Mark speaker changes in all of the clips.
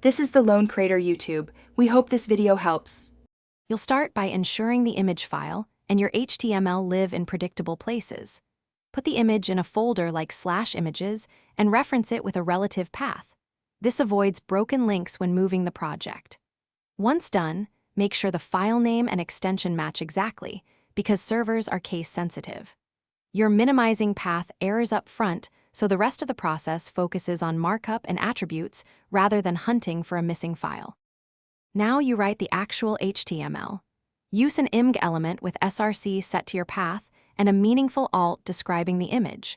Speaker 1: This is the Lone Crater YouTube. We hope this video helps.
Speaker 2: You'll start by ensuring the image file and your HTML live in predictable places. Put the image in a folder like /images and reference it with a relative path. This avoids broken links when moving the project. Once done, make sure the file name and extension match exactly, because servers are case sensitive. You're minimizing path errors up front, so the rest of the process focuses on markup and attributes rather than hunting for a missing file. Now you write the actual HTML. Use an img element with src set to your path and a meaningful alt describing the image.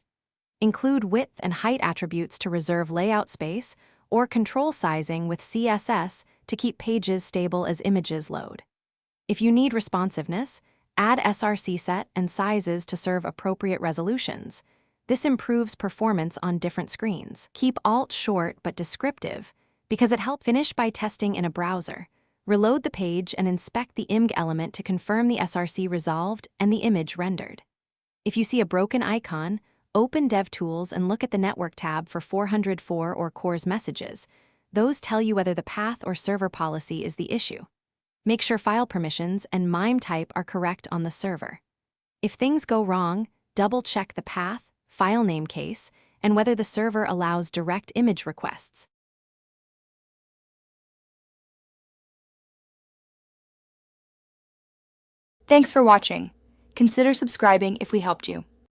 Speaker 2: Include width and height attributes to reserve layout space, or control sizing with CSS to keep pages stable as images load. If you need responsiveness, add src set and sizes to serve appropriate resolutions. This improves performance on different screens. Keep alt short but descriptive, because it helps. Finish by testing in a browser. Reload the page and inspect the img element to confirm the src resolved and the image rendered. If you see a broken icon, open DevTools and look at the Network tab for 404 or CORS messages. Those tell you whether the path or server policy is the issue. Make sure file permissions and MIME type are correct on the server. If things go wrong, double-check the path, file name case, and whether the server allows direct image requests.
Speaker 1: Thanks for watching. Consider subscribing if we helped you.